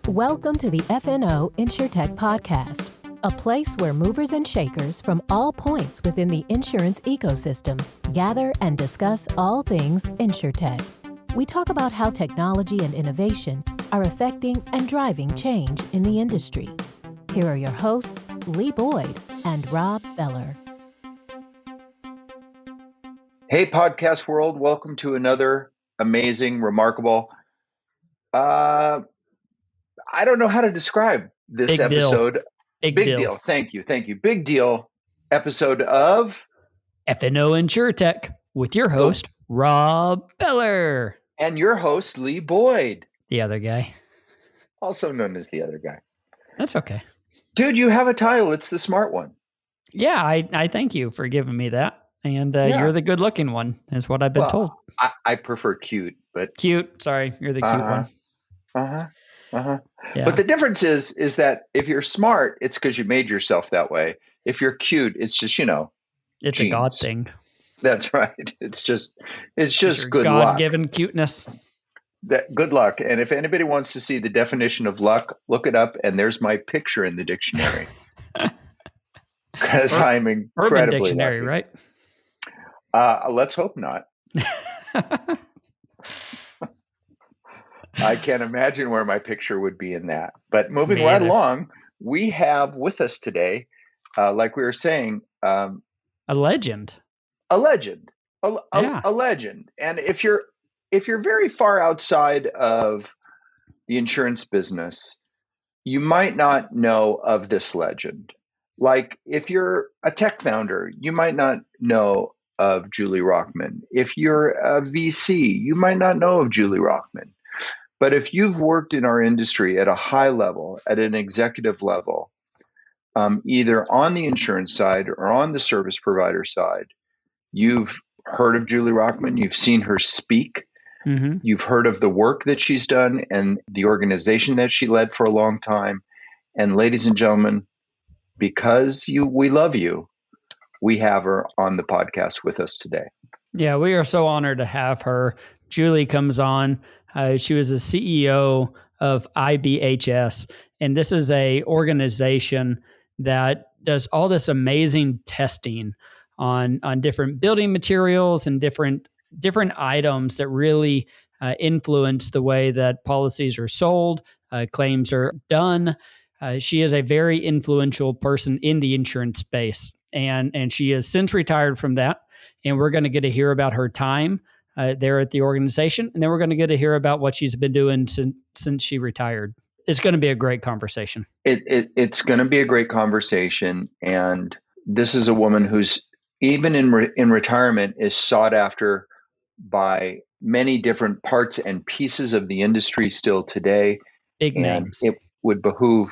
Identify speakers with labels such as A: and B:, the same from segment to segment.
A: Welcome to the FNO InsureTech podcast, a place where movers and shakers from all points within the insurance ecosystem gather and discuss all things InsureTech. We talk about how technology and innovation are affecting and driving change in the industry. Here are your hosts, Lee Boyd and Rob Beller.
B: Hey, podcast world. Welcome to another amazing, remarkable, I don't know how to describe this
C: Big
B: episode.
C: Big
B: Big
C: deal.
B: deal. Thank you. Big deal episode of
C: FNO InsureTech with your host, Rob Beller.
B: And your host, Lee Boyd.
C: The other guy.
B: Also known as the other guy.
C: That's okay.
B: Dude, you have a title. It's the smart one.
C: Yeah, I thank you for giving me that. And you're the good looking one, is what I've been told.
B: I prefer cute, but
C: Cute. Sorry, you're the cute one. Yeah.
B: But the difference is that if you're smart, it's because you made yourself that way. If you're cute, it's just,
C: It's
B: genes.
C: a God thing.
B: That's right. It's just
C: Your
B: good luck.
C: God-given cuteness.
B: Good luck. And if anybody wants to see the definition of luck, look it up. And there's my picture in the dictionary. Because I'm incredibly
C: Urban Dictionary,
B: lucky.
C: right?
B: Let's hope not. I can't imagine where my picture would be in that. But moving right along, we have with us today, like we were saying,
C: a legend.
B: a legend.
C: Yeah.
B: A legend. And if you're very far outside of the insurance business, you might not know of this legend. Like if you're a tech founder, you might not know of Julie Rochman. If you're a VC, you might not know of Julie Rochman. But if you've worked in our industry at a high level, at an executive level, either on the insurance side or on the service provider side, you've heard of Julie Rochman, you've seen her speak, you've heard of the work that she's done and the organization that she led for a long time. And ladies and gentlemen, because we love you, we have her on the podcast with us today.
C: Yeah, we are so honored to have her. Julie comes on. She was the CEO of IBHS, and this is a organization that does all this amazing testing on different building materials and different items that really influence the way that policies are sold, claims are done. She is a very influential person in the insurance space, and she has since retired from that. And we're going to get to hear about her time there at the organization, and then we're going to get to hear about what she's been doing since she retired. It's going to be a great conversation.
B: It's going to be a great conversation, and this is a woman who's even in retirement is sought after by many different parts and pieces of the industry still today.
C: Big
B: and
C: names.
B: It would behoove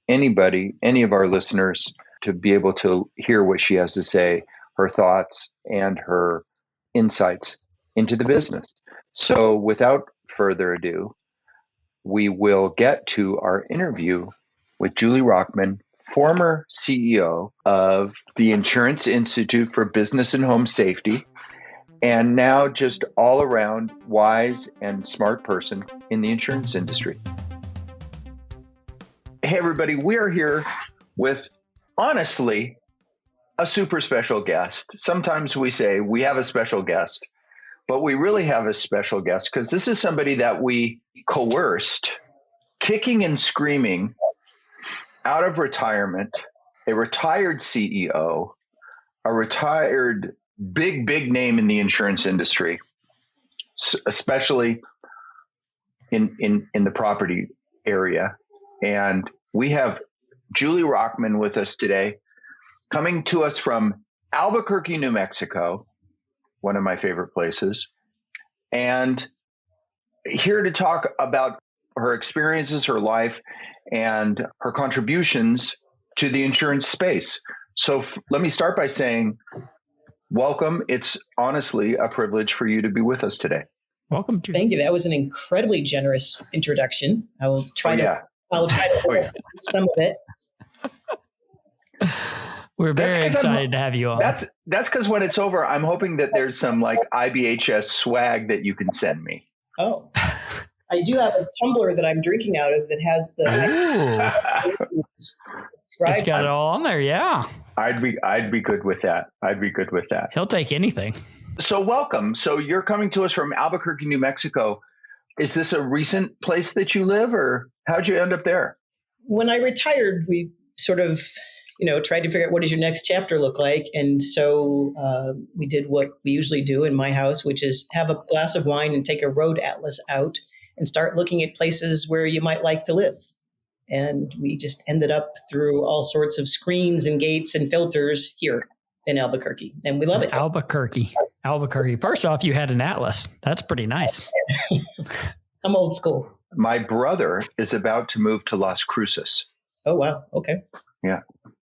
B: anybody, any of our listeners, to be able to hear what she has to say, her thoughts and her insights into the business. So without further ado, we will get to our interview with Julie Rochman, former CEO of the Insurance Institute for Business and Home Safety, and now just all around wise and smart person in the insurance industry. Hey, everybody, we are here with, honestly, a super special guest. Sometimes we say we have a special guest, but we really have a special guest because this is somebody that we coerced, kicking and screaming, out of retirement, a retired CEO, a retired big name in the insurance industry, especially in the property area. And we have Julie Rochman with us today, coming to us from Albuquerque, New Mexico, one of my favorite places, and here to talk about her experiences, her life, and her contributions to the insurance space. So let me start by saying, welcome. It's honestly a privilege for you to be with us today.
C: Welcome, Julie.
D: Thank you. That was an incredibly generous introduction. I will try to some of it.
C: We're very excited to have you on.
B: That's because when it's over, I'm hoping that there's some like IBHS swag that you can send me.
D: Oh, I do have a tumbler that I'm drinking out of that has the.
C: It's got it all on there. Yeah.
B: I'd be good with that. I'd be good with that.
C: He'll take anything.
B: So welcome. So you're coming to us from Albuquerque, New Mexico. Is this a recent place that you live, or how'd you end up there?
D: When I retired, we sort of, tried to figure out what does your next chapter look like. And so we did what we usually do in my house, which is have a glass of wine and take a road atlas out and start looking at places where you might like to live. And we just ended up through all sorts of screens and gates and filters here in Albuquerque. And we love it.
C: Albuquerque. First off, you had an atlas. That's pretty nice.
D: I'm old school.
B: My brother is about to move to Las Cruces.
D: Oh, wow. Okay.
B: Yeah.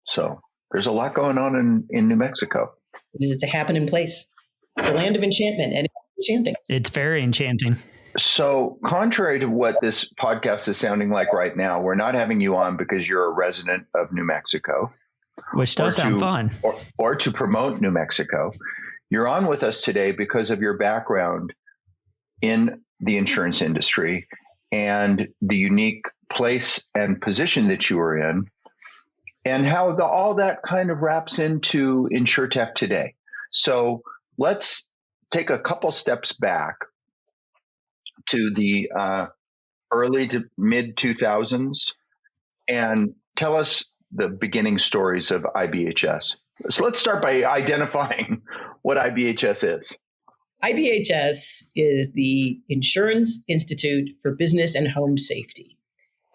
B: So there's a lot going on in New Mexico.
D: It's a happening place. The land of enchantment and enchanting.
C: It's very enchanting.
B: So contrary to what this podcast is sounding like right now, we're not having you on because you're a resident of New Mexico.
C: Which does sound fun.
B: Or to promote New Mexico. You're on with us today because of your background in the insurance industry and the unique place and position that you are in, and how all that kind of wraps into InsureTech today. So let's take a couple steps back to the early to mid 2000s and tell us the beginning stories of IBHS. So let's start by identifying what IBHS is.
D: IBHS is the Insurance Institute for Business and Home Safety.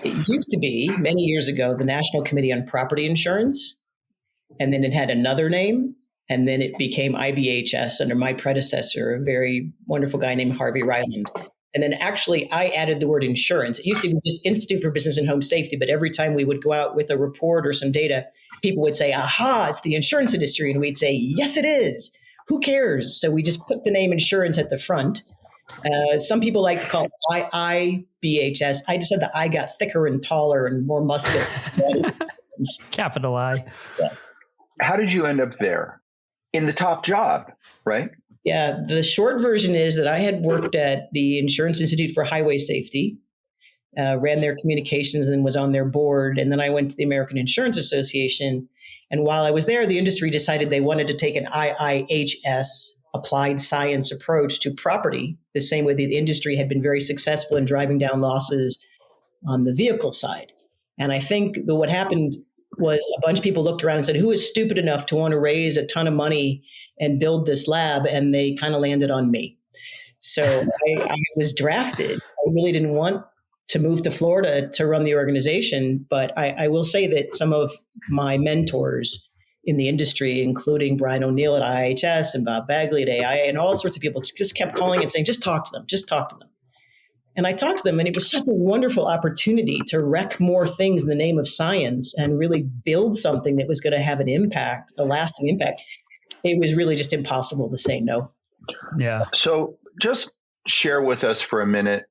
D: It used to be, many years ago, the National Committee on Property Insurance, and then it had another name, and then it became IBHS under my predecessor, a very wonderful guy named Harvey Ryland. And then actually, I added the word insurance. It used to be just Institute for Business and Home Safety, but every time we would go out with a report or some data, people would say, aha, it's the insurance industry. And we'd say, yes, it is. Who cares? So we just put the name insurance at the front. Some people like to call it IBHS. I just said the I got thicker and taller and more muscular.
C: Capital I.
D: Yes.
B: How did you end up there? In the top job, right?
D: Yeah, the short version is that I had worked at the Insurance Institute for Highway Safety, ran their communications and was on their board. And then I went to the American Insurance Association. And while I was there, the industry decided they wanted to take an IIHS, applied science approach to property, the same way the industry had been very successful in driving down losses on the vehicle side. And I think that what happened was a bunch of people looked around and said, who is stupid enough to want to raise a ton of money and build this lab? And they kind of landed on me. So I was drafted. I really didn't want to move to Florida to run the organization. But I will say that some of my mentors in the industry, including Brian O'Neill at IHS and Bob Bagley at AIA and all sorts of people, just kept calling and saying, just talk to them, just talk to them. And I talked to them, and it was such a wonderful opportunity to wreck more things in the name of science and really build something that was going to have an impact, a lasting impact. It was really just impossible to say no.
C: Yeah.
B: So just share with us for a minute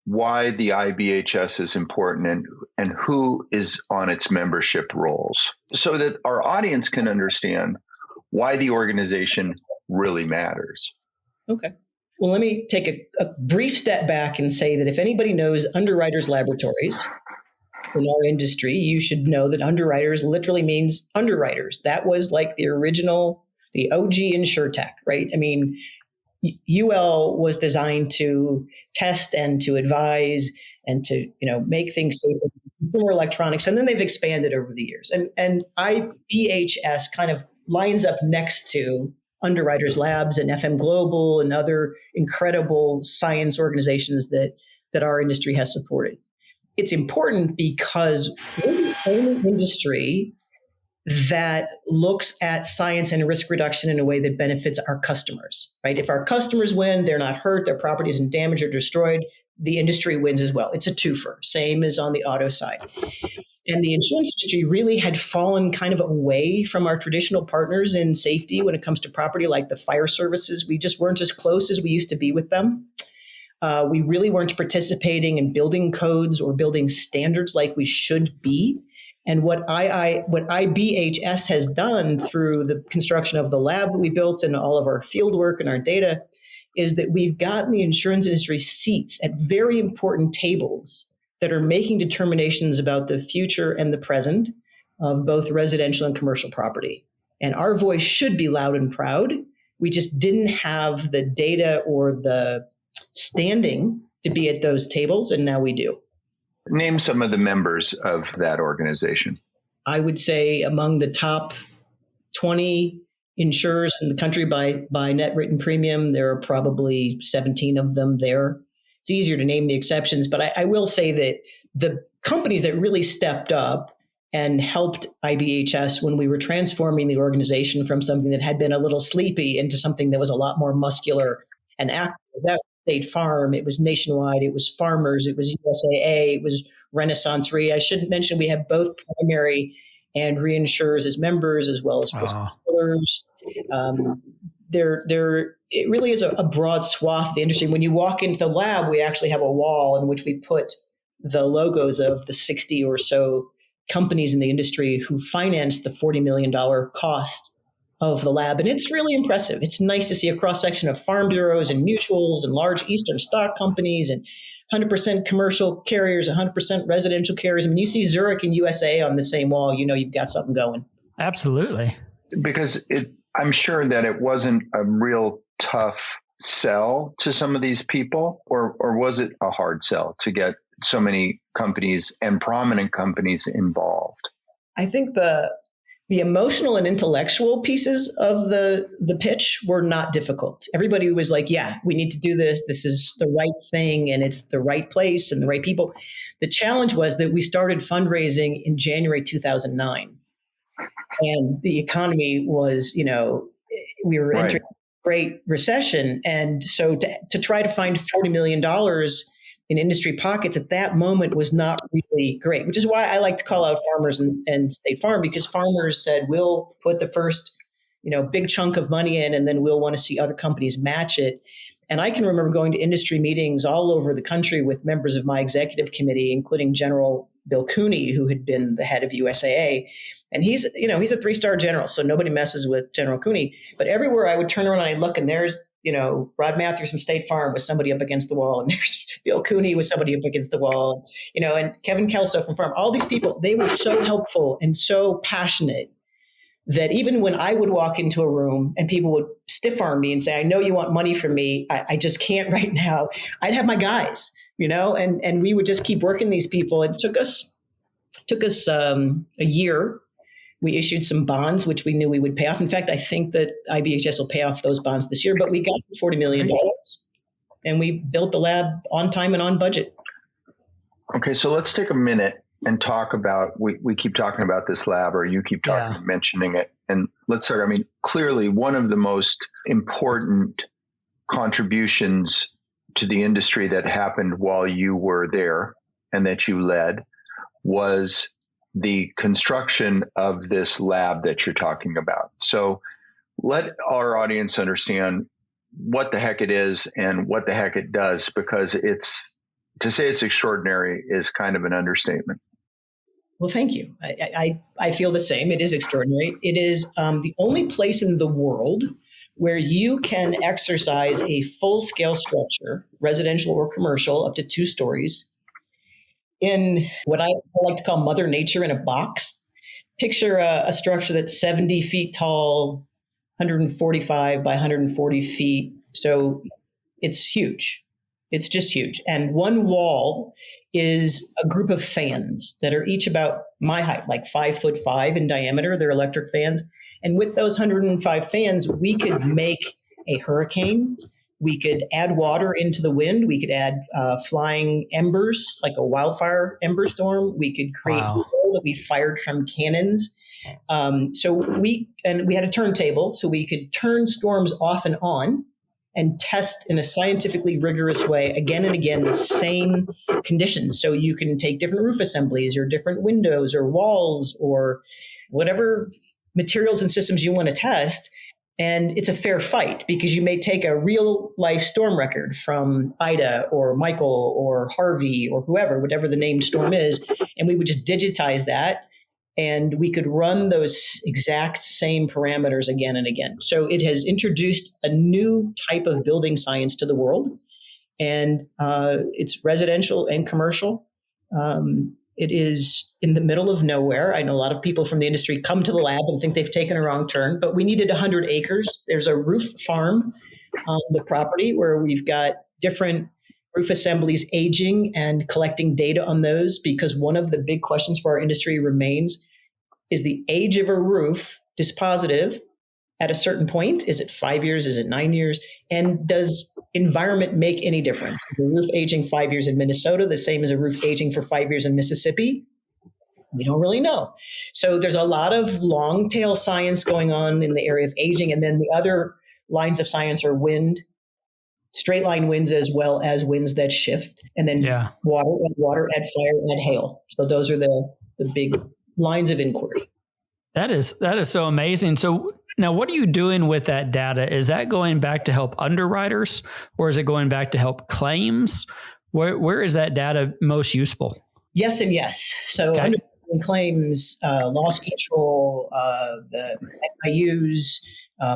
B: why the IBHS is important and who is on its membership rolls, so that our audience can understand why the organization really matters.
D: Okay. Well, let me take a brief step back and say that if anybody knows Underwriters Laboratories in our industry, you should know that underwriters literally means underwriters. That was like the original, the OG InsureTech, right? I mean, UL was designed to test and to advise and to, make things safer, consumer electronics, and then they've expanded over the years. And IBHS kind of lines up next to Underwriters Labs and FM Global and other incredible science organizations that our industry has supported. It's important because we're the only industry that looks at science and risk reduction in a way that benefits our customers, right? If our customers win, they're not hurt, their property isn't damaged or destroyed, the industry wins as well. It's a twofer, same as on the auto side. And the insurance industry really had fallen kind of away from our traditional partners in safety when it comes to property, like the fire services. We just weren't as close as we used to be with them. We really weren't participating in building codes or building standards like we should be. And what IBHS has done through the construction of the lab that we built and all of our field work and our data is that we've gotten the insurance industry seats at very important tables that are making determinations about the future and the present of both residential and commercial property. And our voice should be loud and proud. We just didn't have the data or the standing to be at those tables, and now we do.
B: Name some of the members of that organization.
D: I would say among the top 20 insurers in the country by net written premium, there are probably 17 of them there. It's easier to name the exceptions, but I will say that the companies that really stepped up and helped IBHS when we were transforming the organization from something that had been a little sleepy into something that was a lot more muscular and active. That was State Farm, it was Nationwide, it was Farmers, it was USAA, it was Renaissance Re. I should mention we have both primary and reinsurers as members, as well as risk it really is a broad swath of the industry. When you walk into the lab, we actually have a wall in which we put the logos of the 60 or so companies in the industry who financed the $40 million cost of the lab. And it's really impressive. It's nice to see a cross-section of farm bureaus and mutuals and large Eastern stock companies and 100% commercial carriers, 100% residential carriers. I mean, you see Zurich and USA on the same wall, you know you've got something going.
C: Absolutely.
B: Because I'm sure that it wasn't a real tough sell to some of these people, or was it a hard sell to get so many companies and prominent companies involved?
D: I think the emotional and intellectual pieces of the pitch were not difficult. Everybody was like, yeah, we need to do this. This is the right thing, and it's the right place and the right people. The challenge was that we started fundraising in January 2009. And the economy was, we were entering a great recession. And so to try to find $40 million in industry pockets at that moment was not really great, which is why I like to call out Farmers and State Farm, because Farmers said, we'll put the first, big chunk of money in, and then we'll want to see other companies match it. And I can remember going to industry meetings all over the country with members of my executive committee, including General Bill Cooney, who had been the head of USAA. And he's a 3-star general, so nobody messes with General Cooney. But everywhere I would turn around and I look, and there's, Rod Matthews from State Farm with somebody up against the wall, and there's Bill Cooney with somebody up against the wall, and Kevin Kelso from Farm. All these people, they were so helpful and so passionate that even when I would walk into a room and people would stiff arm me and say, I know you want money from me, I just can't right now, I'd have my guys, and we would just keep working these people. It took us a year. We issued some bonds, which we knew we would pay off. In fact, I think that IBHS will pay off those bonds this year, but we got $40 million and we built the lab on time and on budget.
B: Okay, so let's take a minute and talk about, we keep talking about this lab, or you keep mentioning it. And let's start, clearly one of the most important contributions to the industry that happened while you were there and that you led was the construction of this lab that you're talking about. So let our audience understand what the heck it is and what the heck it does, because to say it's extraordinary is kind of an understatement.
D: Well, thank you. I feel the same. It is extraordinary. It is the only place in the world where you can exercise a full-scale structure, residential or commercial, up to 2 stories, in what I like to call Mother Nature in a box. Picture a structure that's 70 feet tall, 145 by 140 feet. So it's huge. It's just huge. And one wall is a group of fans that are each about my height, like 5'5" in diameter. They're electric fans. And with those 105 fans, we could make a hurricane. We could add water into the wind. We could add flying embers, like a wildfire ember storm. We could create oil that we fired from cannons. So we had a turntable, so we could turn storms off and on and test in a scientifically rigorous way again and again the same conditions. So you can take different roof assemblies or different windows or walls or whatever materials and systems you want to test. And it's a fair fight because you may take a real life storm record from Ida or Michael or Harvey or whoever, whatever the named storm is, and we would just digitize that and we could run those exact same parameters again and again. So it has introduced a new type of building science to the world, and it's residential and commercial. It is in the middle of nowhere. I know a lot of people from the industry come to the lab and think they've taken a wrong turn, but we needed 100 acres. There's a roof farm on the property where we've got different roof assemblies aging and collecting data on those, because one of the big questions for our industry remains, is the age of a roof dispositive at a certain point? Is it 5 years? Is it 9 years? And does environment make any difference? Is a roof aging 5 years in Minnesota the same as a roof aging for 5 years in Mississippi? We don't really know. So there's a lot of long tail science going on in the area of aging. And then the other lines of science are wind, straight line winds, as well as winds that shift, and then water, add fire, add hail. So those are the big lines of inquiry.
C: That is so amazing. So now what are you doing with that data? Is that going back to help underwriters, or is it going back to help claims? Where is that data most useful?
D: Yes and yes. So underwriting claims, loss control, the FIUs,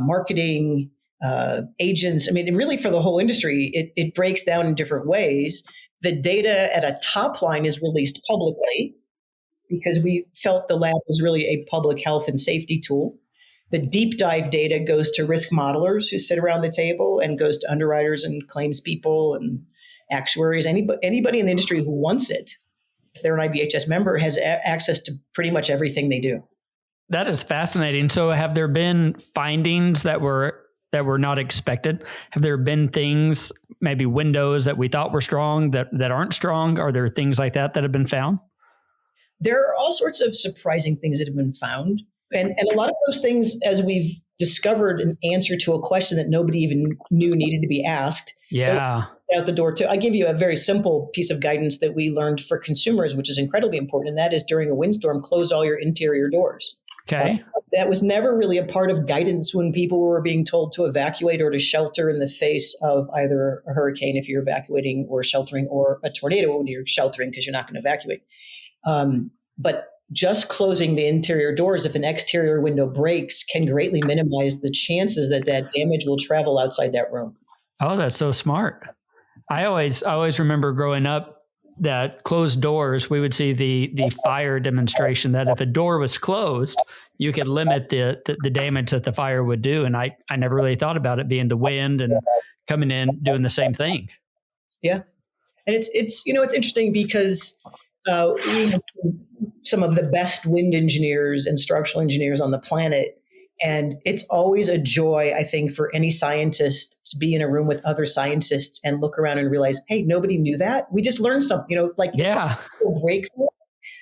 D: marketing, agents. I mean, really for the whole industry, it breaks down in different ways. The data at a top line is released publicly because we felt the lab was really a public health and safety tool. The deep dive data goes to risk modelers who sit around the table, and goes to underwriters and claims people and actuaries. Anybody in the industry who wants it, if they're an IBHS member, has access to pretty much everything they do.
C: That is fascinating. So have there been findings that were not expected? Have there been things, maybe windows that we thought were strong that aren't strong? Are there things like that have been found?
D: There are all sorts of surprising things that have been found. And a lot of those things, as we've discovered an answer to a question that nobody even knew needed to be asked.
C: Yeah.
D: Out the door too. I give you a very simple piece of guidance that we learned for consumers, which is incredibly important. And that is, during a windstorm, close all your interior doors.
C: Okay.
D: That was never really a part of guidance when people were being told to evacuate or to shelter in the face of either a hurricane if you're evacuating, or sheltering, or a tornado when you're sheltering because you're not going to evacuate. But just closing the interior doors, if an exterior window breaks, can greatly minimize the chances that damage will travel outside that room.
C: Oh, that's so smart. I always remember growing up that closed doors, we would see the fire demonstration, that if a door was closed, you could limit the damage that the fire would do. And I never really thought about it being the wind and coming in doing the same thing.
D: Yeah. And it's interesting because we have some of the best wind engineers and structural engineers on the planet. And it's always a joy, I think, for any scientist to be in a room with other scientists and look around and realize, hey, nobody knew that. We just learned something,
C: Yeah.
D: A breakthrough.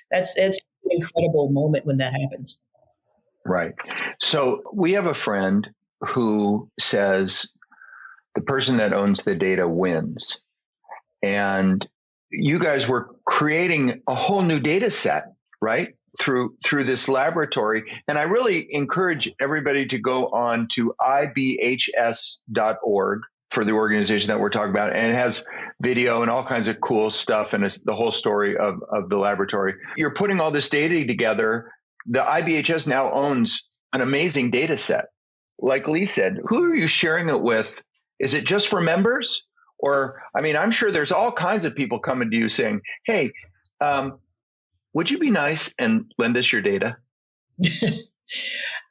D: It's an incredible moment when that happens.
B: Right. So we have a friend who says the person that owns the data wins. And you guys were creating a whole new data set, right? Through this laboratory. And I really encourage everybody to go on to IBHS.org for the organization that we're talking about. And it has video and all kinds of cool stuff, and it's the whole story of the laboratory. You're putting all this data together. The IBHS now owns an amazing data set. Like Lee said, who are you sharing it with? Is it just for members? Or, I mean, I'm sure there's all kinds of people coming to you saying, hey, would you be nice and lend us your data?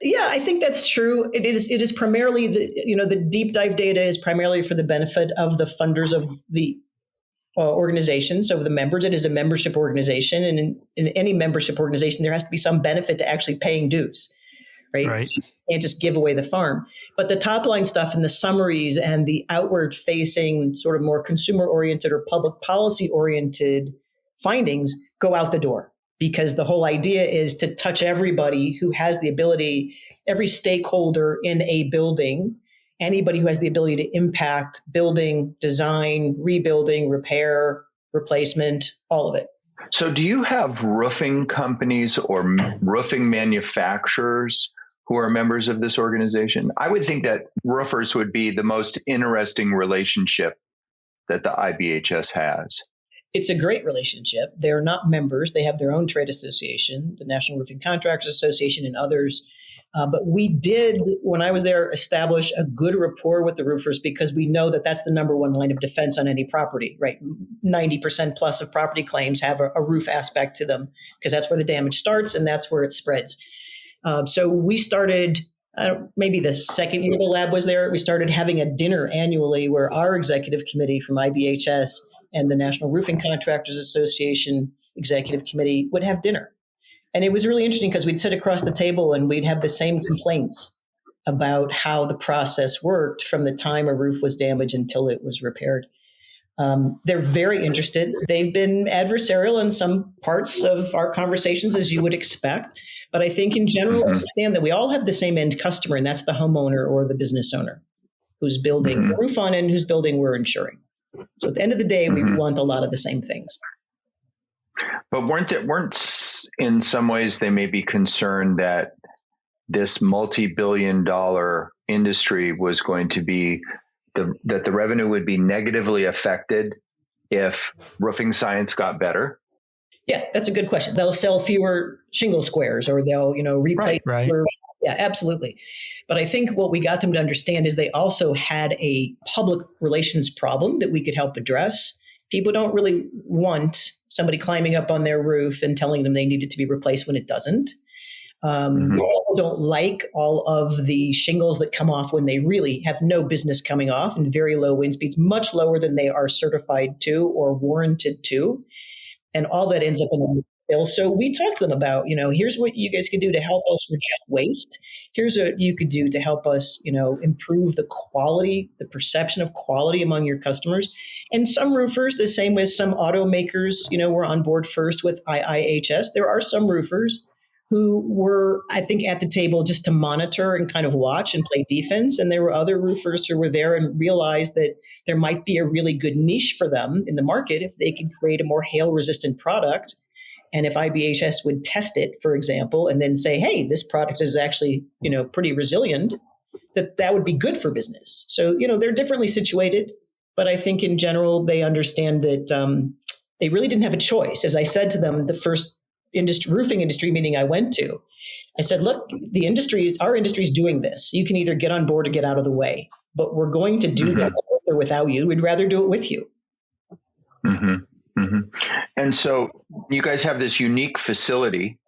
D: Yeah, I think that's true. It is primarily the deep dive data is primarily for the benefit of the funders of the organization. So the members, it is a membership organization, and in any membership organization, there has to be some benefit to actually paying dues, right? So you can't just give away the farm. But the top line stuff and the summaries and the outward facing, sort of more consumer oriented or public policy oriented findings go out the door, because the whole idea is to touch everybody who has the ability, every stakeholder in a building, anybody who has the ability to impact building, design, rebuilding, repair, replacement, all of it.
B: So do you have roofing companies or roofing manufacturers who are members of this organization? I would think that roofers would be the most interesting relationship that the IBHS has.
D: It's a great relationship. They're not members. They have their own trade association, the National Roofing Contractors Association and others. But we did, when I was there, establish a good rapport with the roofers because we know that that's the number one line of defense on any property, right? 90% plus of property claims have a roof aspect to them because that's where the damage starts and that's where it spreads. So we started, maybe the second year the lab was there, we started having a dinner annually where our executive committee from IBHS and the National Roofing Contractors Association executive committee would have dinner. And it was really interesting because we'd sit across the table and we'd have the same complaints about how the process worked from the time a roof was damaged until it was repaired. They're very interested. They've been adversarial in some parts of our conversations, as you would expect. But I think in general, understand that we all have the same end customer, and that's the homeowner or the business owner who's building the roof on and whose building we're insuring. So at the end of the day, we want a lot of the same things.
B: But weren't in some ways they may be concerned that this multi-billion-dollar industry was going to be that the revenue would be negatively affected if roofing science got better?
D: Yeah, that's a good question. They'll sell fewer shingle squares, or they'll replace.
C: Right.
D: Yeah, absolutely. But I think what we got them to understand is they also had a public relations problem that we could help address. People don't really want somebody climbing up on their roof and telling them they need it to be replaced when it doesn't. People don't like all of the shingles that come off when they really have no business coming off and very low wind speeds, much lower than they are certified to or warranted to. And all that ends up in a bill. So we talked to them about, here's what you guys could do to help us reduce waste. Here's what you could do to help us, improve the quality, the perception of quality among your customers. And some roofers, the same with some automakers, were on board first with IIHS. There are some roofers who were, I think, at the table just to monitor and kind of watch and play defense. And there were other roofers who were there and realized that there might be a really good niche for them in the market if they could create a more hail-resistant product. And if IBHS would test it, for example, and then say, hey, this product is actually, pretty resilient, that would be good for business. So, they're differently situated. But I think in general, they understand that they really didn't have a choice. As I said to them, the first roofing industry meeting I went to, I said, look, our industry is doing this. You can either get on board or get out of the way, but we're going to do this with or without you. We'd rather do it with you.
B: And so you guys have this unique facility,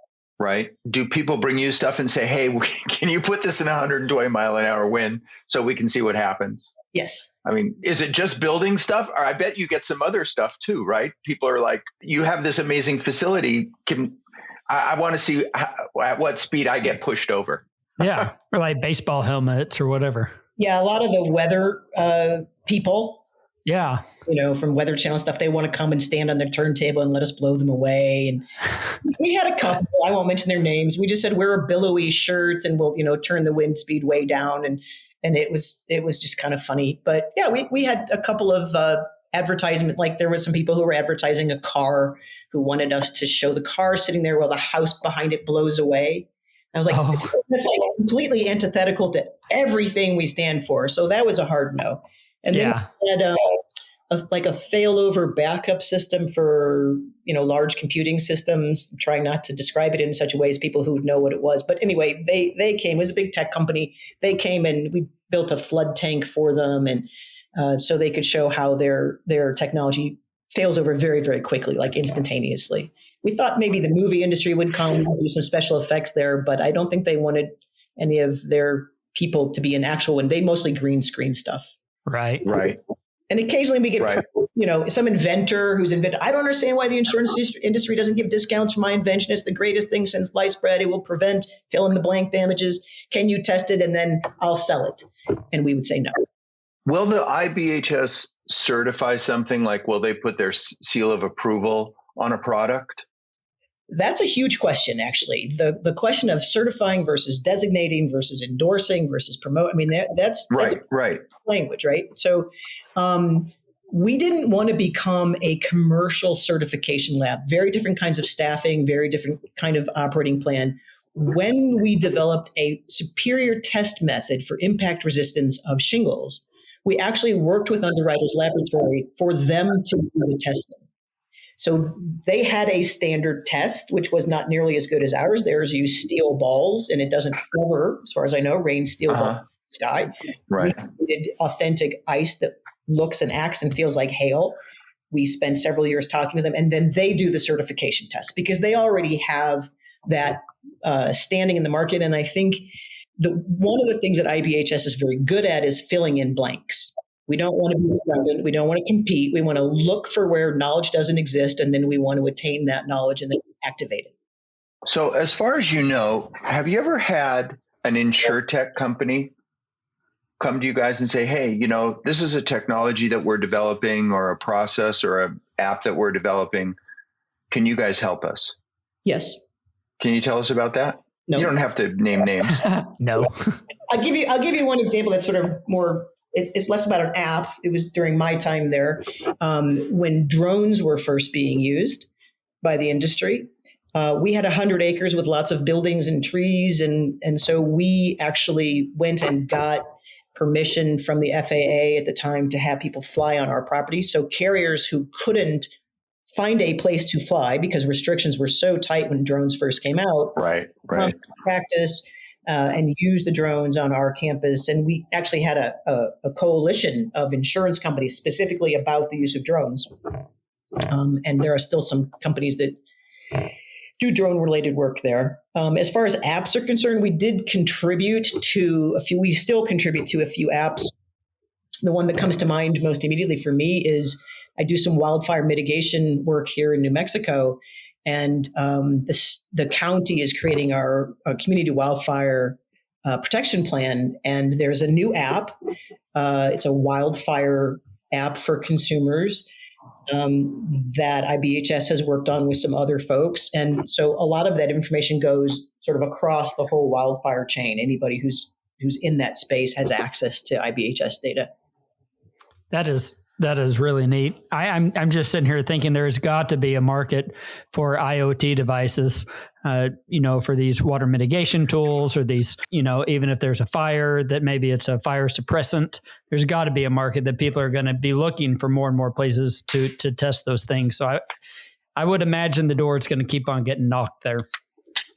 B: right? Do people bring you stuff and say, hey, can you put this in 120 mile an hour wind so we can see what happens?
D: Yes.
B: I mean, is it just building stuff? Or I bet you get some other stuff too, right? People are like, you have this amazing facility. I want to see at what speed I get pushed over.
C: Yeah. Or like baseball helmets or whatever.
D: Yeah. A lot of the weather people.
C: Yeah.
D: From Weather Channel stuff, they want to come and stand on their turntable and let us blow them away. And we had a couple, I won't mention their names. We just said, wear a billowy shirt and we'll, turn the wind speed way down. And it was just kind of funny. But yeah, we had a couple of advertisement, like there was some people who were advertising a car who wanted us to show the car sitting there while the house behind it blows away. I was like, that's like completely antithetical to everything we stand for. So that was a hard no. And then we had a failover backup system for, large computing systems, trying not to describe it in such a way as people who would know what it was. But anyway, they came, it was a big tech company. They came and we built a flood tank for them. And so they could show how their technology fails over very, very quickly, like instantaneously. We thought maybe the movie industry would come and do some special effects there, but I don't think they wanted any of their people to be in actual, and they mostly green screen stuff.
C: Right.
D: And occasionally we get, some inventor who's invented. I don't understand why the insurance industry doesn't give discounts for my invention. It's the greatest thing since sliced bread. It will prevent fill in the blank damages. Can you test it? And then I'll sell it. And we would say no.
B: Will the IBHS certify something like, will they put their seal of approval on a product?
D: That's a huge question, actually. The question of certifying versus designating versus endorsing versus promote. I mean, that's
B: right
D: language, right? So we didn't want to become a commercial certification lab. Very different kinds of staffing, very different kind of operating plan. When we developed a superior test method for impact resistance of shingles, we actually worked with Underwriters Laboratory for them to do the testing. So they had a standard test, which was not nearly as good as ours. Theirs used steel balls, and it doesn't ever, as far as I know, rain steel balls in the sky.
B: Right.
D: We did authentic ice that looks and acts and feels like hail. We spent several years talking to them, and then they do the certification test because they already have that standing in the market. And I think one of the things that IBHS is very good at is filling in blanks. We don't want to be redundant. We don't want to compete. We want to look for where knowledge doesn't exist, and then we want to attain that knowledge and then activate it.
B: So as far as you know, have you ever had an InsureTech company come to you guys and say, hey, this is a technology that we're developing or a process or an app that we're developing. Can you guys help us?
D: Yes.
B: Can you tell us about that?
D: No.
B: You don't have to name names.
C: No.
D: I'll give you one example that's sort of more, it's less about an app. It was during my time there when drones were first being used by the industry. We had 100 acres with lots of buildings and trees. And so we actually went and got permission from the FAA at the time to have people fly on our property. So carriers who couldn't find a place to fly because restrictions were so tight when drones first came out.
B: Right.
D: Practice and use the drones on our campus. And we actually had a coalition of insurance companies specifically about the use of drones. And there are still some companies that do drone-related work there. As far as apps are concerned, we did contribute to a few. We still contribute to a few apps. The one that comes to mind most immediately for me is I do some wildfire mitigation work here in New Mexico, and the county is creating our community wildfire protection plan. And there's a new app. It's a wildfire app for consumers that IBHS has worked on with some other folks. And so a lot of that information goes sort of across the whole wildfire chain. Anybody who's in that space has access to IBHS data.
C: That is really neat. I'm just sitting here thinking there's got to be a market for IoT devices, for these water mitigation tools or these, even if there's a fire that maybe it's a fire suppressant, there's got to be a market that people are going to be looking for more and more places to test those things. So I would imagine the door is going to keep on getting knocked there.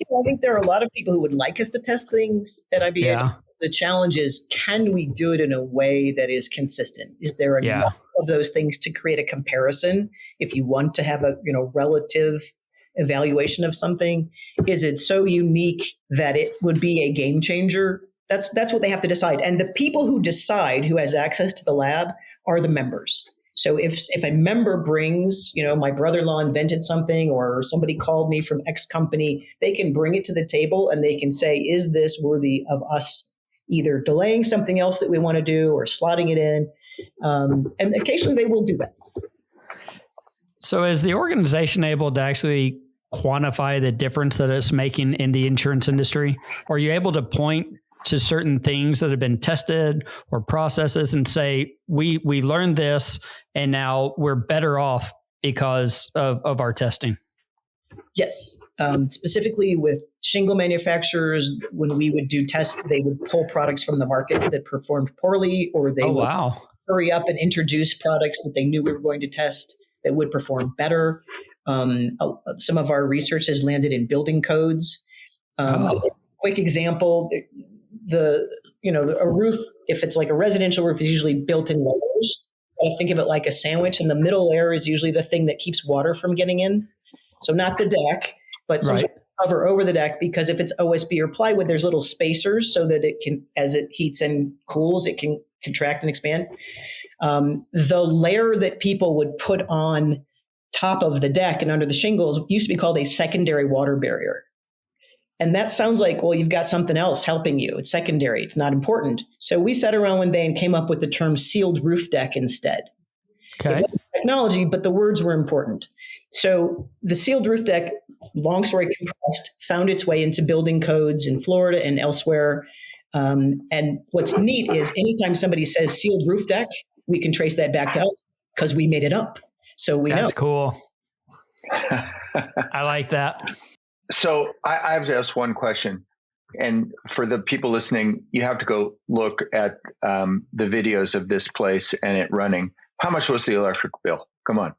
D: I think there are a lot of people who would like us to test things at IBHS.
C: Yeah.
D: The challenge is, can we do it in a way that is consistent? Is there enough of those things to create a comparison? If you want to have a relative evaluation of something, is it so unique that it would be a game changer? That's what they have to decide. And the people who decide who has access to the lab are the members. So if a member brings, my brother-in-law invented something or somebody called me from X company, they can bring it to the table and they can say, is this worthy of us either delaying something else that we want to do or slotting it in? And occasionally they will do that.
C: So is the organization able to actually quantify the difference that it's making in the insurance industry? Are you able to point to certain things that have been tested or processes and say, we learned this and now we're better off because of our testing? Yes.
D: Specifically with shingle manufacturers, when we would do tests, they would pull products from the market that performed poorly, or they would hurry up and introduce products that they knew we were going to test that would perform better. Some of our research has landed in building codes. Quick example, a roof, if it's like a residential roof, is usually built in layers. I think of it like a sandwich, and the middle layer is usually the thing that keeps water from getting in. So not the deck, but some sort of cover over the deck, because if it's OSB or plywood, there's little spacers so that it can, as it heats and cools, it can contract and expand. The layer that people would put on top of the deck and under the shingles used to be called a secondary water barrier. And that sounds like, well, you've got something else helping you. It's secondary. It's not important. So we sat around one day and came up with the term sealed roof deck instead.
C: Okay.
D: It wasn't technology, but the words were important. So the sealed roof deck, long story compressed, found its way into building codes in Florida and elsewhere. And what's neat is anytime somebody says sealed roof deck, we can trace that back to us because we made it up. So we know.
C: That's cool. I like that.
B: So I have to ask one question. And for the people listening, you have to go look at the videos of this place and it running. How much was the electric bill? Come on.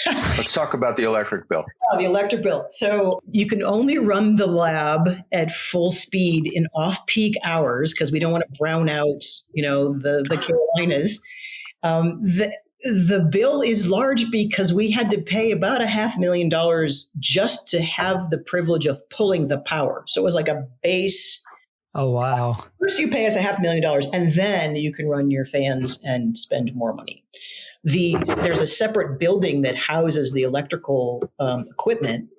B: Let's talk about the electric bill.
D: The electric bill. So you can only run the lab at full speed in off-peak hours because we don't want to brown out, the Carolinas. The bill is large because we had to pay about $500,000 just to have the privilege of pulling the power. So it was like a base.
C: Oh, wow.
D: First you pay us $500,000 and then you can run your fans and spend more money. There's a separate building that houses the electrical equipment,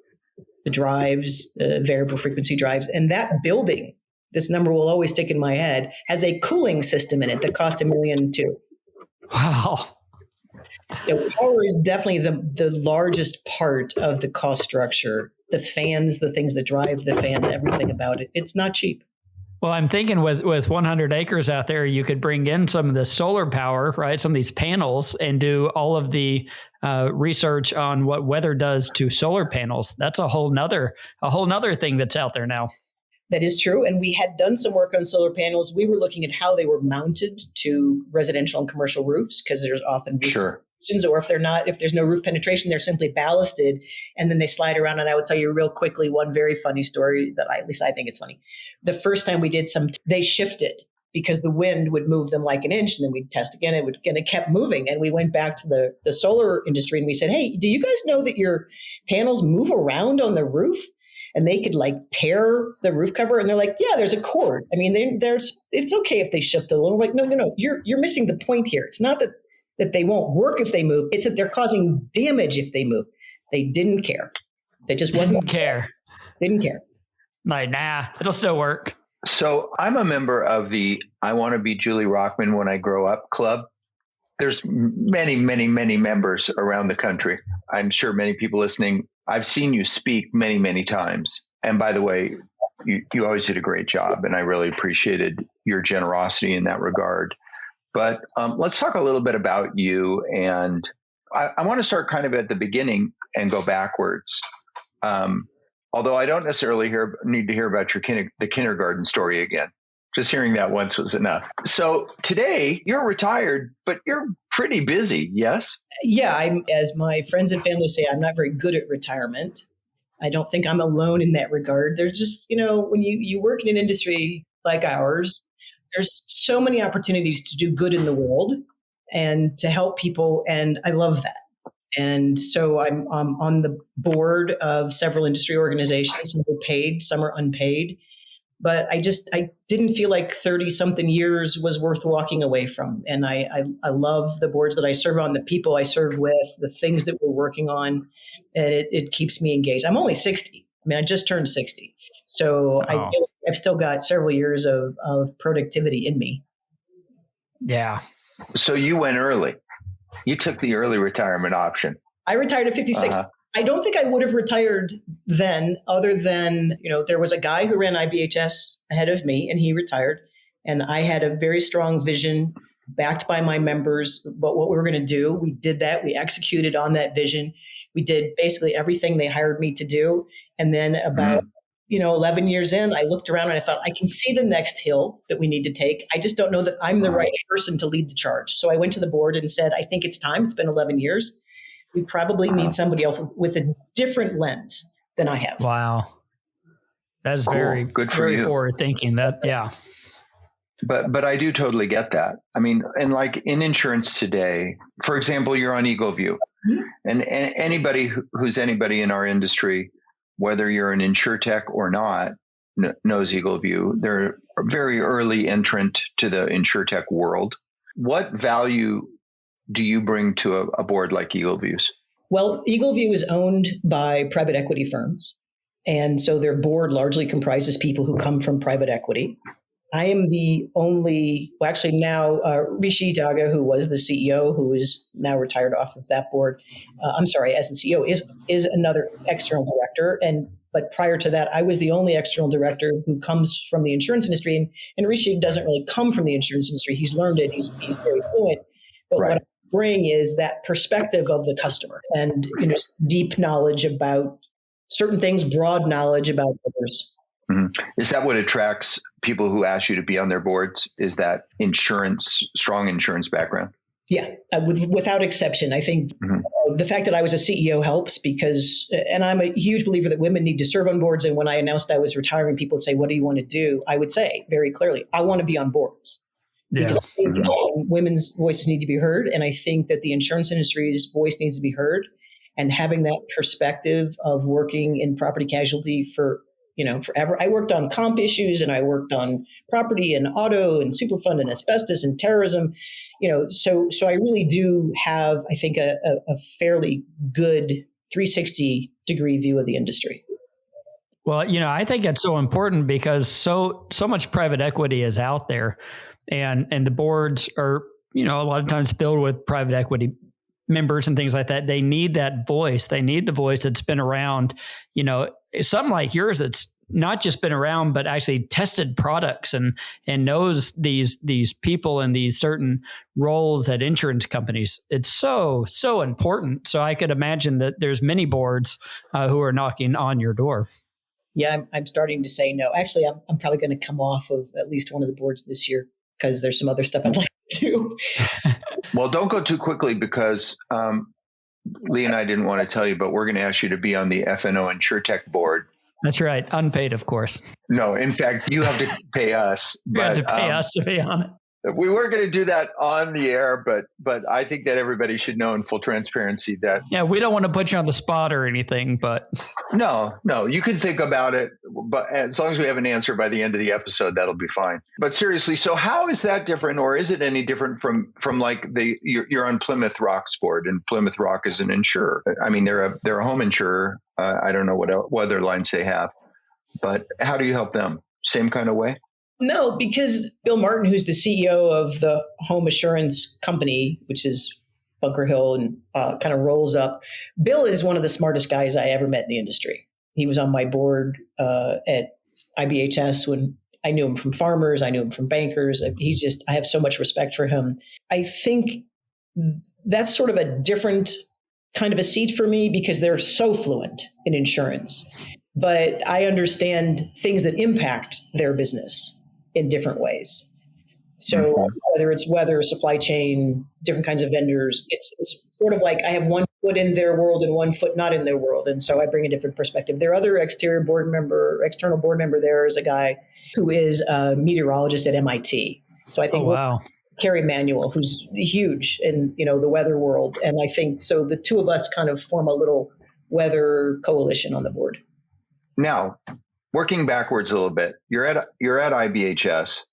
D: the drives, variable frequency drives. And that building, this number will always stick in my head, has a cooling system in it that cost $1 million too.
C: Wow.
D: So power is definitely the largest part of the cost structure. The fans, the things that drive the fans, everything about it. It's not cheap.
C: Well, I'm thinking with 100 acres out there, you could bring in some of the solar power, right? Some of these panels and do all of the research on what weather does to solar panels. That's a whole nother thing that's out there now.
D: That is true. And we had done some work on solar panels. We were looking at how they were mounted to residential and commercial roofs because there's often
B: Sure.
D: Or if there's no roof penetration, they're simply ballasted and then they slide around. And I will tell you real quickly one very funny story that at least I think it's funny. The first time we did they shifted because the wind would move them like an inch and then we'd test again. It kept moving. And we went back to the solar industry and we said, hey, do you guys know that your panels move around on the roof? And they could tear the roof cover. And they're like, yeah, there's a cord. I mean, it's okay if they shift a little. We're like, no, you're missing the point here. It's not that they won't work if they move. It's that they're causing damage if they move. They didn't care. They just didn't care.
C: Like, nah, it'll still work.
B: So I'm a member of the I Want to Be Julie Rochman When I Grow Up club. There's many, many, many members around the country. I'm sure many people listening, I've seen you speak many, many times. And by the way, you always did a great job. And I really appreciated your generosity in that regard. But let's talk a little bit about you. And I want to start kind of at the beginning and go backwards. Although I don't necessarily need to hear about the kindergarten story again. Just hearing that once was enough. So today you're retired, but you're pretty busy, yes?
D: Yeah, as my friends and family say, I'm not very good at retirement. I don't think I'm alone in that regard. There's just, when you work in an industry like ours, there's so many opportunities to do good in the world and to help people. And I love that. And so I'm on the board of several industry organizations. Some are paid, some are unpaid. But I didn't feel like 30 something years was worth walking away from. And I love the boards that I serve on, the people I serve with, the things that we're working on. And it keeps me engaged. I'm only 60. I mean, I just turned 60. So I feel like I've still got several years of productivity in me.
C: Yeah.
B: So you went early. You took the early retirement option.
D: I retired at 56. I don't think I would have retired then other than, there was a guy who ran IBHS ahead of me and he retired. And I had a very strong vision backed by my members about what we were going to do. We did that. We executed on that vision. We did basically everything they hired me to do. And then about 11 years in, I looked around and I thought, I can see the next hill that we need to take. I just don't know that I'm the right person to lead the charge. So I went to the board and said, I think it's time. It's been 11 years. We probably need somebody else with a different lens than I have.
C: Wow. That's cool. Very good for you. Forward thinking that. Yeah.
B: But I do totally get that. I mean, and like in insurance today, for example, you're on EagleView, and anybody who's anybody in our industry, whether you're an InsureTech or not, knows EagleView. They're a very early entrant to the InsureTech world. What value do you bring to a board like EagleView's?
D: Well, EagleView is owned by private equity firms. And so their board largely comprises people who come from private equity. I am the only, now Rishi Daga, who was the CEO, who is now retired off of that board. As the CEO, is another external director. But prior to that, I was the only external director who comes from the insurance industry. And Rishi doesn't really come from the insurance industry. He's learned it. He's very fluent. But what I bring is that perspective of the customer and deep knowledge about certain things, broad knowledge about others.
B: Mm-hmm. Is that what attracts people who ask you to be on their boards? Is that strong insurance background?
D: Yeah, without exception. I think the fact that I was a CEO helps because, and I'm a huge believer that women need to serve on boards. And when I announced I was retiring, people would say, "What do you want to do?" I would say very clearly, "I want to be on boards." Because I think women's voices need to be heard. And I think that the insurance industry's voice needs to be heard. And having that perspective of working in property casualty for, forever. I worked on comp issues and I worked on property and auto and superfund and asbestos and terrorism, so I really do have, I think, a fairly good 360-degree view of the industry.
C: Well, I think it's so important because so much private equity is out there and the boards are, a lot of times filled with private equity members and things like that. They need that voice. They need the voice that's been around, something like yours that's not just been around, but actually tested products and knows these people in these certain roles at insurance companies. It's so important. So I could imagine that there's many boards who are knocking on your door.
D: Yeah, I'm starting to say no. Actually, I'm probably going to come off of at least one of the boards this year because there's some other stuff I'd like to do.
B: Well, don't go too quickly because Lee and I didn't want to tell you, but we're going to ask you to be on the F&O InsureTech board.
C: That's right. Unpaid, of course.
B: No, in fact, you have to pay us.
C: You have to pay us to be on it.
B: We weren't going to do that on the air, but I think that everybody should know in full transparency that.
C: Yeah, we don't want to put you on the spot or anything, but.
B: No, you can think about it, but as long as we have an answer by the end of the episode, that'll be fine. But seriously, so how is that different, or is it any different from like you're on Plymouth Rock's board, and Plymouth Rock is an insurer. I mean, they're a home insurer. I don't know what other lines they have, but how do you help them? Same kind of way?
D: No, because Bill Martin, who's the CEO of the home assurance company, which is Bunker Hill and kind of rolls up. Bill is one of the smartest guys I ever met in the industry. He was on my board at IBHS when I knew him from Farmers. I knew him from bankers. I have so much respect for him. I think that's sort of a different kind of a seat for me because they're so fluent in insurance. But I understand things that impact their business in different ways. So whether it's weather, supply chain, different kinds of vendors, it's sort of like I have one foot in their world and one foot not in their world. And so I bring a different perspective. Their other external board member there is a guy who is a meteorologist at MIT. So I think Carrie Manuel, who's huge in the weather world. And I think so the two of us kind of form a little weather coalition on the board.
B: Now, working backwards a little bit, you're at IBHS,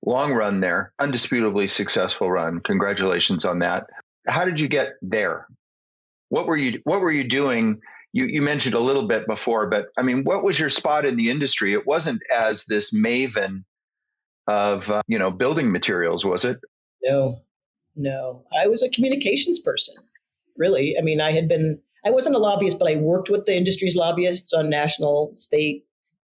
B: long run there, undisputably successful run. Congratulations on that. How did you get there? What were you doing? You mentioned a little bit before, but I mean, what was your spot in the industry? It wasn't as this maven of building materials, was it?
D: No. I was a communications person, really. I mean, I wasn't a lobbyist, but I worked with the industry's lobbyists on national, state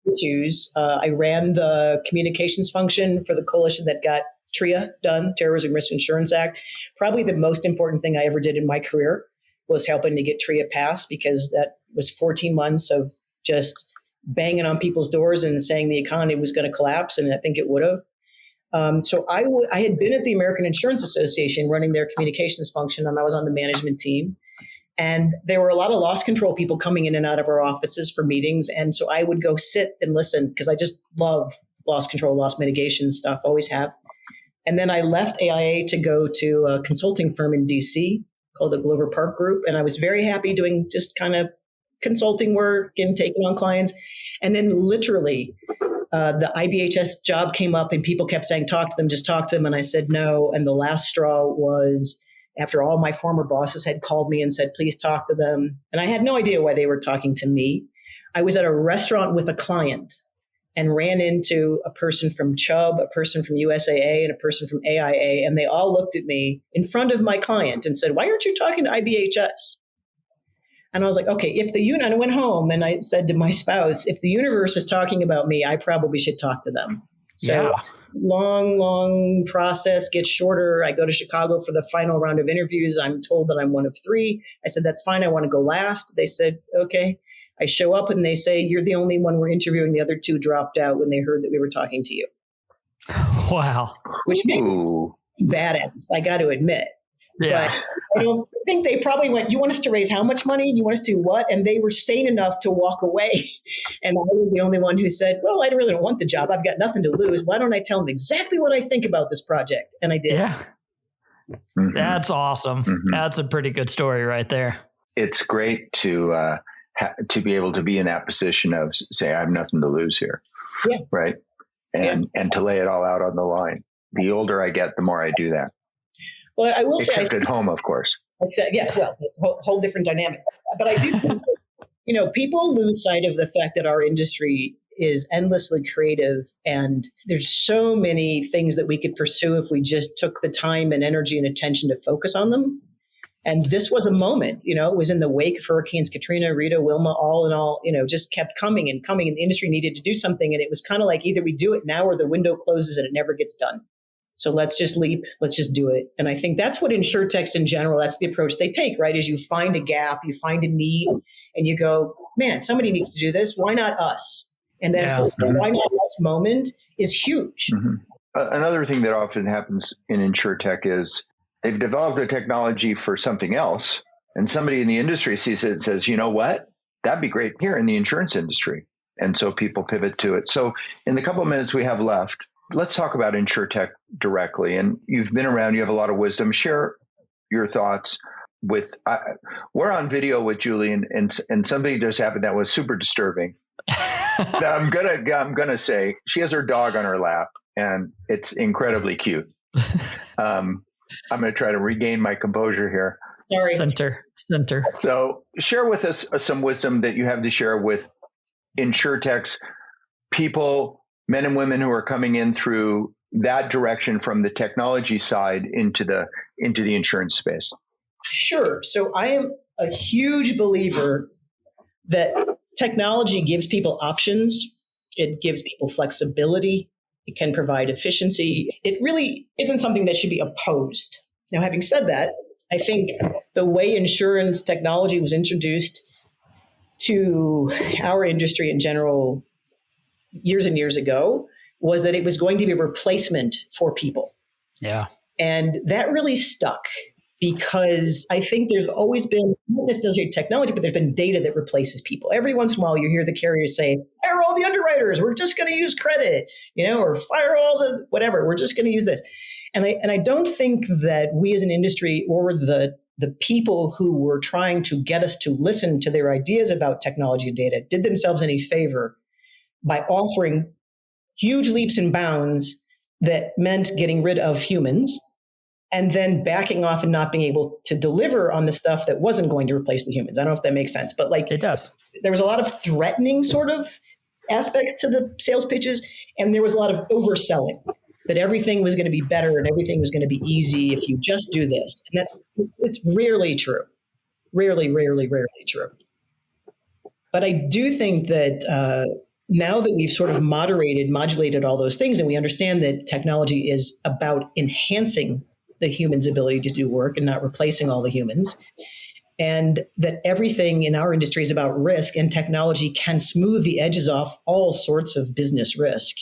D: issues. I ran the communications function for the coalition that got TRIA done, Terrorism Risk Insurance Act. Probably the most important thing I ever did in my career was helping to get TRIA passed because that was 14 months of just banging on people's doors and saying the economy was going to collapse, and I think it would have. So I had been at the American Insurance Association running their communications function, and I was on the management team. And there were a lot of loss control people coming in and out of our offices for meetings. And so I would go sit and listen because I just love loss control, loss mitigation stuff, always have. And then I left AIA to go to a consulting firm in DC called the Glover Park Group. And I was very happy doing just kind of consulting work and taking on clients. And then literally the IBHS job came up and people kept saying, talk to them, just talk to them. And I said no. And the last straw was after all my former bosses had called me and said, please talk to them. And I had no idea why they were talking to me. I was at a restaurant with a client and ran into a person from Chubb, a person from USAA, and a person from AIA. And they all looked at me in front of my client and said, why aren't you talking to IBHS? And I was like, okay, and I went home and I said to my spouse, if the universe is talking about me, I probably should talk to them. So long process gets shorter. I go to Chicago for the final round of interviews. I'm told that I'm one of three. I said, that's fine. I want to go last. They said, okay. I show up and they say, you're the only one we're interviewing. The other two dropped out when they heard that we were talking to you.
C: Wow.
D: Which makes badass, I got to admit.
C: Yeah.
D: But I don't think they probably went, you want us to raise how much money? You want us to do what? And they were sane enough to walk away. And I was the only one who said, well, I really don't want the job. I've got nothing to lose. Why don't I tell them exactly what I think about this project? And I did.
C: Yeah. That's awesome. That's a pretty good story right there.
B: It's great to be able to be in that position of say, I have nothing to lose here.
D: Yeah.
B: Right. And to lay it all out on the line. The older I get, the more I do that.
D: Well, I will
B: Except
D: say,
B: at home, of course.
D: it's a whole different dynamic. But I do think, people lose sight of the fact that our industry is endlessly creative, and there's so many things that we could pursue if we just took the time and energy and attention to focus on them. And this was a moment, it was in the wake of Hurricanes Katrina, Rita, Wilma, all in all, just kept coming and coming, and the industry needed to do something. And it was kind of like either we do it now or the window closes and it never gets done. So let's just leap, let's just do it. And I think that's what InsureTechs in general, that's the approach they take, right? Is you find a gap, you find a need, and you go, man, somebody needs to do this. Why not us? And then the why not us moment is huge.
B: Another thing that often happens in InsureTech is they've developed a technology for something else, and somebody in the industry sees it and says, you know what? That'd be great here in the insurance industry. And so people pivot to it. So in the couple of minutes we have left, let's talk about InsureTech directly. And you've been around, you have a lot of wisdom. Share your thoughts with, we're on video with Julie, and something just happened that was super disturbing. I'm gonna say she has her dog on her lap, and it's incredibly cute. I'm gonna try to regain my composure here.
D: Sorry.
C: Center.
B: So share with us some wisdom that you have to share with InsureTech's people, men and women who are coming in through that direction from the technology side into the insurance space.
D: Sure. So I am a huge believer that technology gives people options. It gives people flexibility. It can provide efficiency. It really isn't something that should be opposed. Now, having said that, I think the way insurance technology was introduced to our industry in general years and years ago was that it was going to be a replacement for people.
C: Yeah.
D: And that really stuck, because I think there's always been, not necessarily technology, but there's been data that replaces people. Every once in a while, you hear the carriers say, fire all the underwriters, we're just going to use credit, or fire all the whatever, we're just going to use this. And I don't think that we as an industry or the people who were trying to get us to listen to their ideas about technology and data did themselves any favor by offering huge leaps and bounds that meant getting rid of humans, and then backing off and not being able to deliver on the stuff that wasn't going to replace the humans. I don't know if that makes sense, but
C: it does.
D: There was a lot of threatening sort of aspects to the sales pitches, and there was a lot of overselling that everything was going to be better and everything was going to be easy if you just do this. And it's rarely true. Rarely true. But I do think that now that we've sort of modulated all those things, and we understand that technology is about enhancing the human's ability to do work and not replacing all the humans, and that everything in our industry is about risk, and technology can smooth the edges off all sorts of business risk.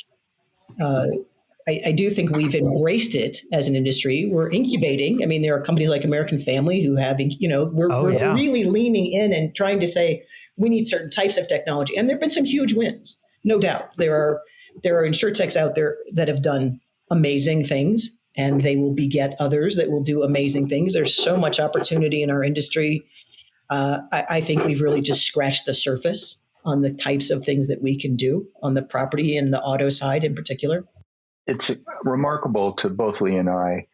D: I do think we've embraced it as an industry. We're incubating. I mean, there are companies like American Family who have, we're really leaning in and trying to say we need certain types of technology. And there have been some huge wins, no doubt. There are InsureTechs out there that have done amazing things, and they will beget others that will do amazing things. There's so much opportunity in our industry. I think we've really just scratched the surface on the types of things that we can do on the property and the auto side in particular.
B: It's remarkable to both Lee and I,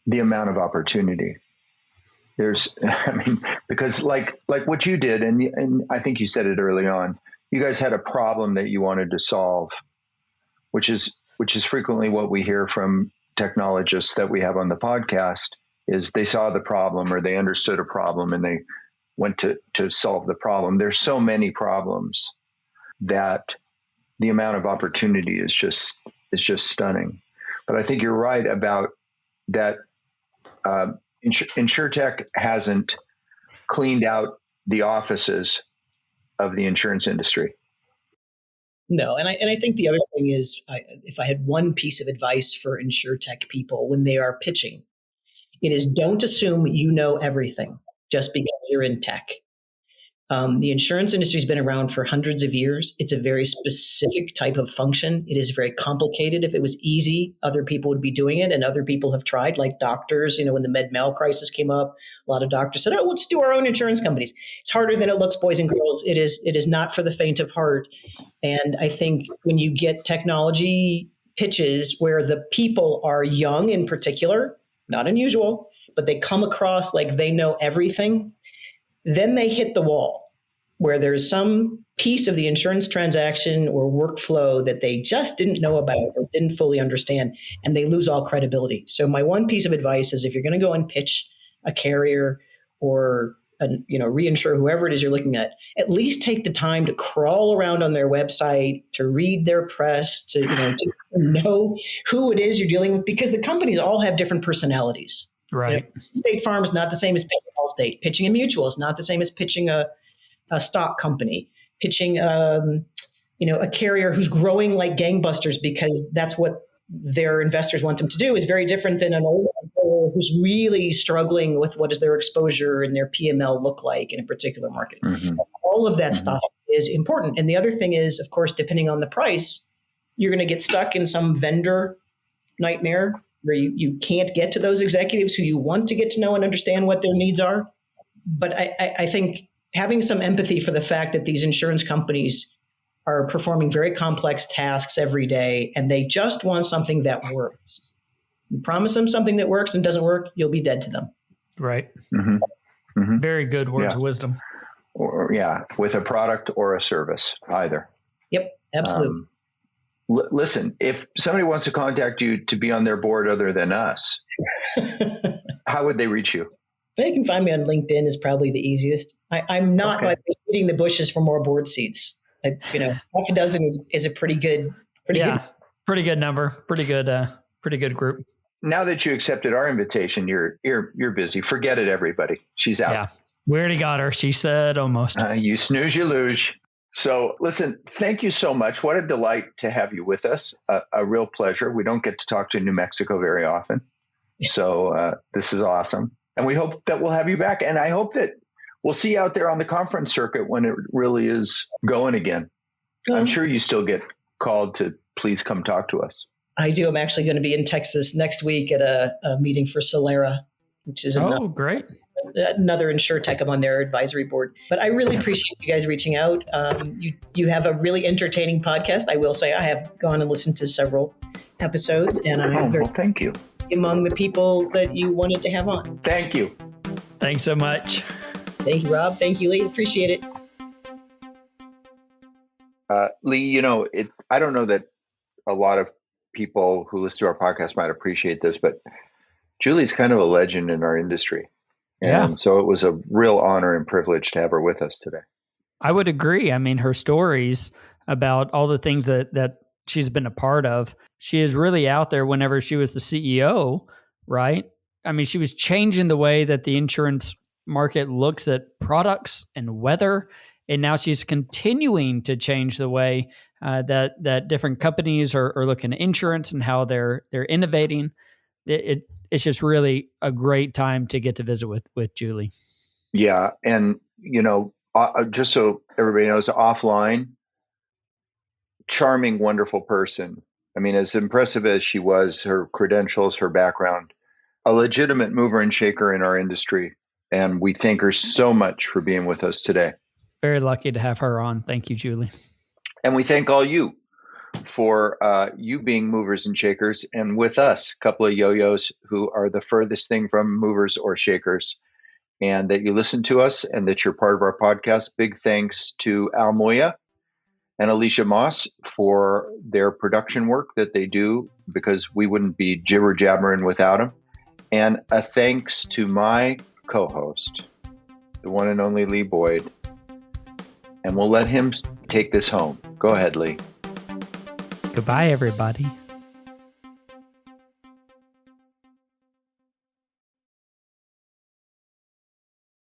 B: the amount of opportunity. Because like what you did, and I think you said it early on, you guys had a problem that you wanted to solve, which is frequently what we hear from technologists that we have on the podcast, is they saw the problem or they understood a problem and they went to solve the problem. There's so many problems that the amount of opportunity is just stunning. But I think you're right about that. InsureTech hasn't cleaned out the offices of the insurance industry.
D: No, and I think the other thing is, if I had one piece of advice for InsureTech people when they are pitching, It is don't assume you know everything just because you're in tech. The insurance industry has been around for hundreds of years. It's a very specific type of function. It is very complicated. If it was easy, other people would be doing it, and other people have tried, like doctors. When the med-mal crisis came up, a lot of doctors said, "Oh, let's do our own insurance companies." It's harder than it looks, boys and girls. It is not for the faint of heart. And I think when you get technology pitches where the people are young in particular, not unusual, but they come across like they know everything, then they hit the wall where there's some piece of the insurance transaction or workflow that they just didn't know about or didn't fully understand, and they lose all credibility. So my one piece of advice is if you're going to go and pitch a carrier or a reinsurer, whoever it is you're looking at least take the time to crawl around on their website, to read their press, to know who it is you're dealing with, because the companies all have different personalities.
C: Right.
D: State Farm is not the same as pitching Allstate. Pitching a mutual is not the same as pitching a stock company. Pitching a carrier who's growing like gangbusters because that's what their investors want them to do is very different than an old one who's really struggling with what does their exposure and their PML look like in a particular market. Mm-hmm. All of that stuff is important. And the other thing is, of course, depending on the price, you're going to get stuck in some vendor nightmare where you can't get to those executives who you want to get to know and understand what their needs are. But I think having some empathy for the fact that these insurance companies are performing very complex tasks every day, and they just want something that works. You promise them something that works and doesn't work, you'll be dead to them.
C: Right.
B: Mm-hmm. Mm-hmm.
C: Very good words of wisdom.
B: Or with a product or a service, either.
D: Yep, absolutely.
B: Listen, if somebody wants to contact you to be on their board other than us, how would they reach you?
D: They can find me on LinkedIn is probably the easiest. I'm not beating the bushes for more board seats. Half a dozen is a pretty good number, pretty good group.
B: Now that you accepted our invitation, you're busy. Forget it, everybody. She's out.
C: Yeah, we already got her. She said almost.
B: You snooze, you lose. So listen, thank you so much. What a delight to have you with us. A real pleasure. We don't get to talk to New Mexico very often. So this is awesome. And we hope that we'll have you back. And I hope that we'll see you out there on the conference circuit when it really is going again. I'm sure you still get called to please come talk to us.
D: I do. I'm actually going to be in Texas next week at a meeting for Solera, which is
C: great.
D: Another InsureTech. I'm on their advisory board. But I really appreciate you guys reaching out. You have a really entertaining podcast. I will say I have gone and listened to several episodes, and I'm
B: thank you.
D: Among the people that you wanted to have on.
B: Thank you.
C: Thanks so much.
D: Thank you, Rob. Thank you, Lee. Appreciate it.
B: Lee, I don't know that a lot of people who listen to our podcast might appreciate this, but Julie's kind of a legend in our industry. And so it was a real honor and privilege to have her with us today.
C: I would agree. I mean, her stories about all the things that she's been a part of, she is really out there whenever she was the CEO, right? I mean, she was changing the way that the insurance market looks at products and weather. And now she's continuing to change the way that different companies are looking at insurance and how they're innovating. It's just really a great time to get to visit with Julie.
B: Yeah. And, just so everybody knows, offline, charming, wonderful person. I mean, as impressive as she was, her credentials, her background, a legitimate mover and shaker in our industry. And we thank her so much for being with us today.
C: Very lucky to have her on. Thank you, Julie.
B: And we thank all you for you being movers and shakers, and with us, a couple of yo-yos who are the furthest thing from movers or shakers, and that you listen to us and that you're part of our podcast. Big thanks to Al Moya and Alicia Moss for their production work that they do, because we wouldn't be jibber jabbering without them. And a thanks to my co-host, the one and only Lee Boyd. And we'll let him take this home. Go ahead, Lee.
C: Goodbye, everybody.